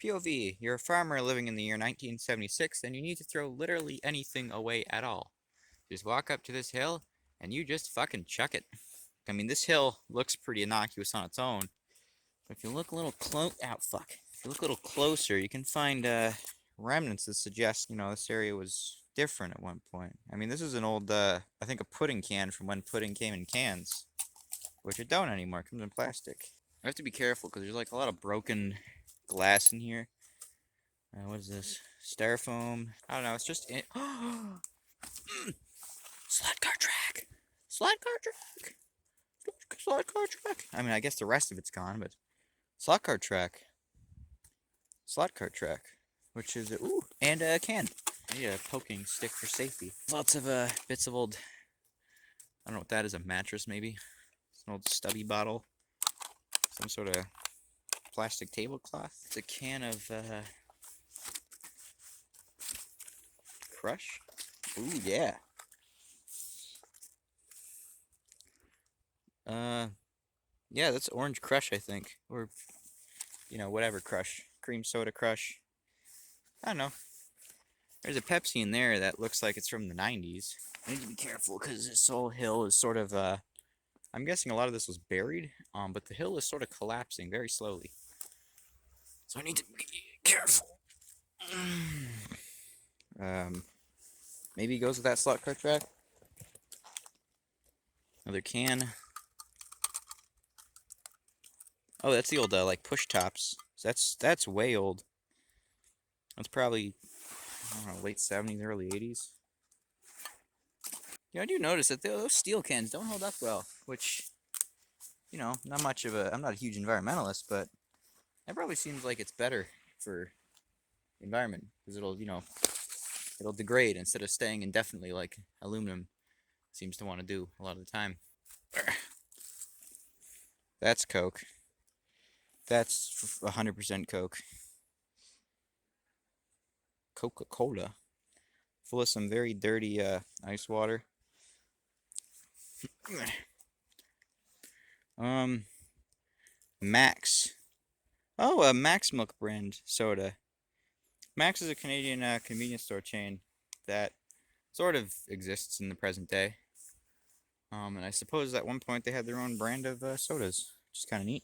POV, you're a farmer living in the year 1976 and you need to throw literally anything away at all. Just walk up to this hill and you just fucking chuck it. I mean, this hill looks pretty innocuous on its own, but if you look a little If you look a little closer, you can find remnants that suggest, this area was different at one point. I mean, this is an old, I think a pudding can from when pudding came in cans, which it don't anymore. It comes in plastic. I have to be careful because there's like a lot of broken glass in here. What is this? Styrofoam. I don't know. It's just in. Sled car track. Sled car track. Sled car track. I mean, I guess the rest of it's gone, but sled car track. Sled car track, which is and a can. I need a poking stick for safety. Lots of bits of old. I don't know what that is. A mattress maybe. It's an old stubby bottle. Some sort of plastic tablecloth. It's a can of Crush. Ooh, yeah. Yeah, that's Orange Crush, I think. Or, whatever Crush. Cream soda Crush. I don't know. There's a Pepsi in there that looks like it's from the 90s. I need to be careful because this whole hill is sort of, I'm guessing a lot of this was buried, but the hill is sort of collapsing very slowly. So I need to be careful. Maybe he goes with that slot car track. Another can. Oh, that's the old like push tops. That's way old. That's probably, I don't know, late 70s, early 80s. I do notice that those steel cans don't hold up well, which, not much of a. I'm not a huge environmentalist, but that probably seems like it's better for the environment because it'll degrade instead of staying indefinitely like aluminum seems to want to do a lot of the time. That's Coke. That's 100% Coke. Coca-Cola. Full of some very dirty ice water. Max. Oh, a Max Milk brand soda. Max is a Canadian convenience store chain that sort of exists in the present day. And I suppose at one point they had their own brand of sodas, which is kind of neat.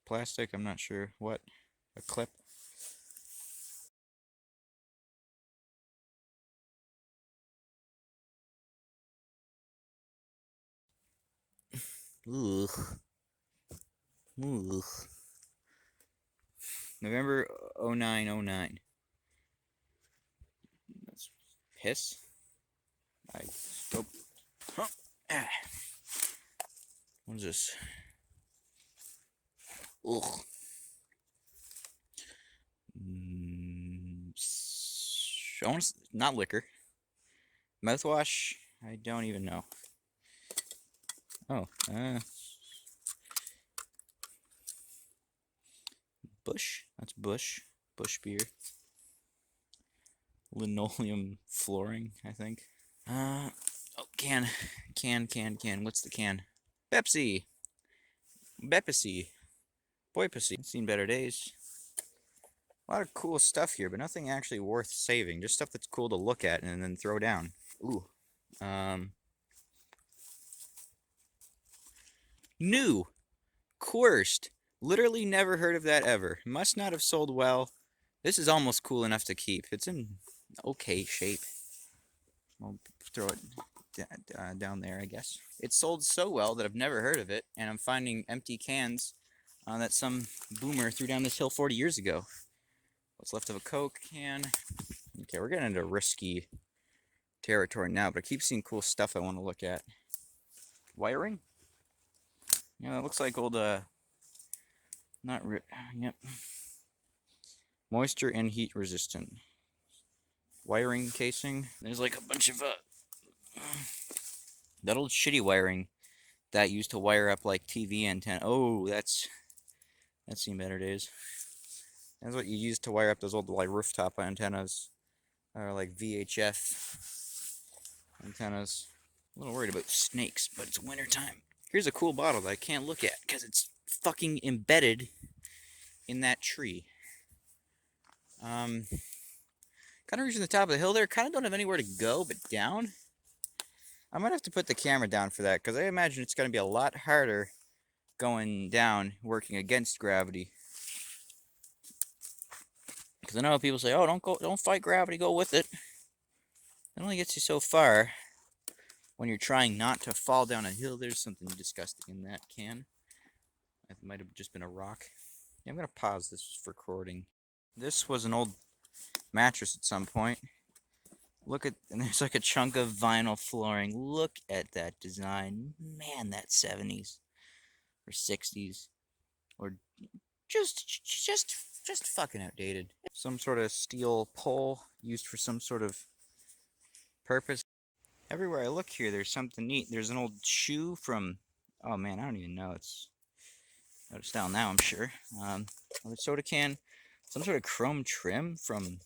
Plastic, I'm not sure what. A clip. Ugh. Ugh. November 0909. That's piss. Oh. Huh. Ah. What is this? Ugh. Not liquor. Mouthwash? I don't even know. Oh, Bush? That's Bush. Bush beer. Linoleum flooring, I think. Oh, can. What's the can? Pepsi. Bepsi. Boypsy. Seen better days. A lot of cool stuff here, but nothing actually worth saving. Just stuff that's cool to look at and then throw down. Ooh. New. Coerced. Literally never heard of that ever. Must not have sold well. This is almost cool enough to keep. It's in okay shape. I'll throw it down there, I guess. It sold so well that I've never heard of it, and I'm finding empty cans that some boomer threw down this hill 40 years ago. What's left of a Coke can. Okay, we're getting into risky territory now, but I keep seeing cool stuff I want to look at. Wiring? Yeah, it looks like old, yep. Moisture and heat resistant. Wiring casing. There's like a bunch of, that old shitty wiring that used to wire up like TV antenna. Oh, that's seen better days. That's what you used to wire up those old like rooftop antennas, or like VHF antennas. A little worried about snakes, but it's winter time. Here's a cool bottle that I can't look at because it's fucking embedded in that tree. Kind of reaching the top of the hill there. Kind of don't have anywhere to go but down. I might have to put the camera down for that, because I imagine it's going to be a lot harder going down, working against gravity. Because I know people say, "Oh, don't fight gravity, go with it." It only gets you so far when you're trying not to fall down a hill. There's something disgusting in that can. It might have just been a rock. Yeah, I'm going to pause this recording. This was an old mattress at some point. Look at, and there's like a chunk of vinyl flooring. Look at that design. Man, that 70s or 60s or just fucking outdated. Some sort of steel pole used for some sort of purpose. Everywhere I look here, there's something neat. There's an old shoe from, oh man, I don't even know. It's out of style now, I'm sure. Another soda can, some sort of chrome trim from,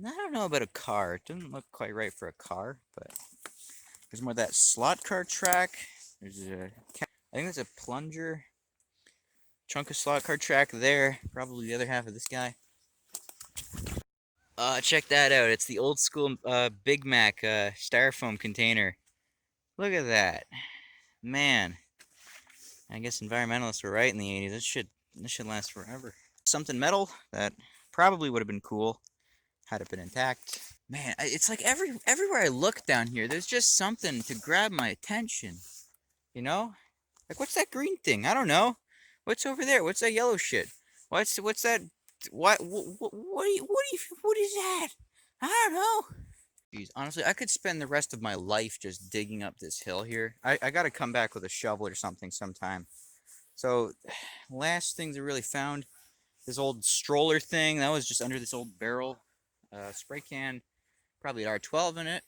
I don't know about a car. It doesn't look quite right for a car, but there's more of that slot car track. There's a, I think that's a plunger. Chunk of slot car track there. Probably the other half of this guy. Check that out. It's the old school Big Mac styrofoam container. Look at that. Man. I guess environmentalists were right in the 80s. This should last forever. Something metal that probably would have been cool had it been intact. Man, it's like everywhere I look down here, there's just something to grab my attention. You know? Like, what's that green thing? I don't know. What's over there? What's that yellow shit? What's that? What is that? I don't know. Jeez, honestly, I could spend the rest of my life just digging up this hill here. I gotta come back with a shovel or something sometime. So, last things I really found, this old stroller thing, that was just under this old barrel. Spray can, probably an R12 in it.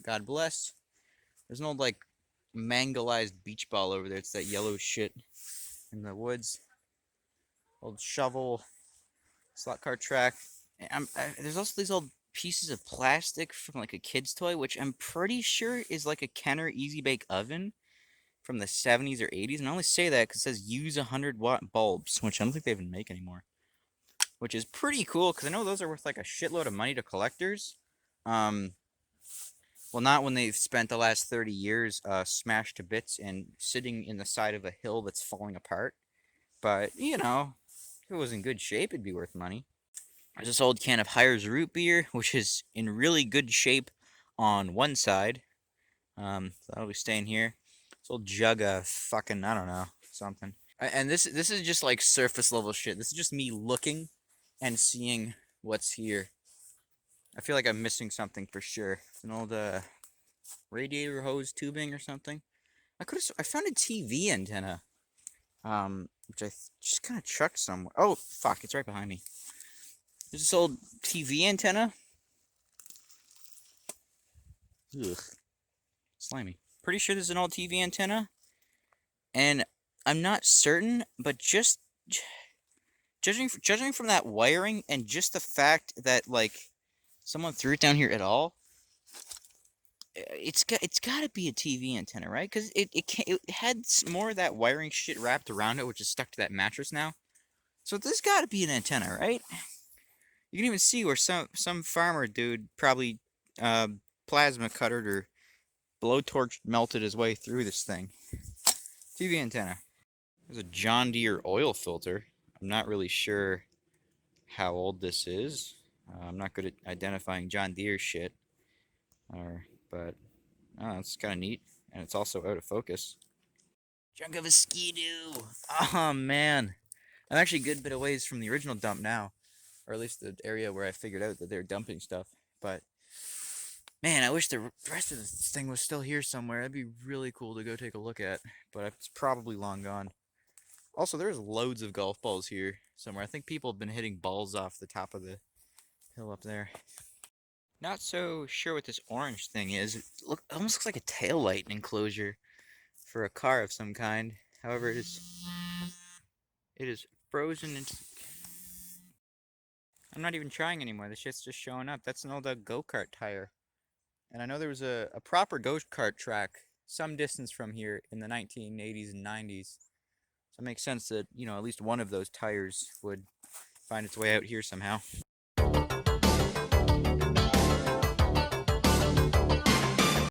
God bless. There's an old, like, mangalized beach ball over there. It's that yellow shit in the woods. Old shovel, slot car track. There's also these old pieces of plastic from, like, a kid's toy, which I'm pretty sure is, like, a Kenner Easy Bake Oven from the 70s or 80s, and I only say that because it says use 100-watt bulbs, which I don't think they even make anymore. Which is pretty cool, because I know those are worth like a shitload of money to collectors. Well, not when they've spent the last 30 years smashed to bits and sitting in the side of a hill that's falling apart. But, you know, if it was in good shape, it'd be worth money. There's this old can of Hires root beer, which is in really good shape on one side. So that'll be staying here. This old jug of fucking, I don't know, something. And this is just like surface level shit. This is just me looking and seeing what's here. I feel like I'm missing something for sure. It's an old radiator hose tubing or something. I found a TV antenna. Which I just kind of chucked somewhere. Oh, fuck, it's right behind me. There's this old TV antenna. Ugh. Slimy. Pretty sure this is an old TV antenna. And I'm not certain, but just judging from that wiring and just the fact that, like, someone threw it down here at all, it's got to be a TV antenna, right? Because it had more of that wiring shit wrapped around it, which is stuck to that mattress now. So this got to be an antenna, right? You can even see where some farmer dude probably plasma cuttered or blowtorch melted his way through this thing. TV antenna. There's a John Deere oil filter. I'm not really sure how old this is. I'm not good at identifying John Deere shit. But oh, it's kind of neat, and it's also out of focus. Chunk of a skidoo. Oh man, I'm actually a good bit of ways from the original dump now, or at least the area where I figured out that they're dumping stuff. But man, I wish the rest of this thing was still here somewhere. That'd be really cool to go take a look at, but it's probably long gone. Also, there's loads of golf balls here somewhere. I think people have been hitting balls off the top of the hill up there. Not so sure what this orange thing is. It almost looks like a taillight enclosure for a car of some kind. However, it is frozen into... I'm not even trying anymore. This shit's just showing up. That's an old go-kart tire. And I know there was a proper go-kart track some distance from here in the 1980s and 90s. So it makes sense that, at least one of those tires would find its way out here somehow.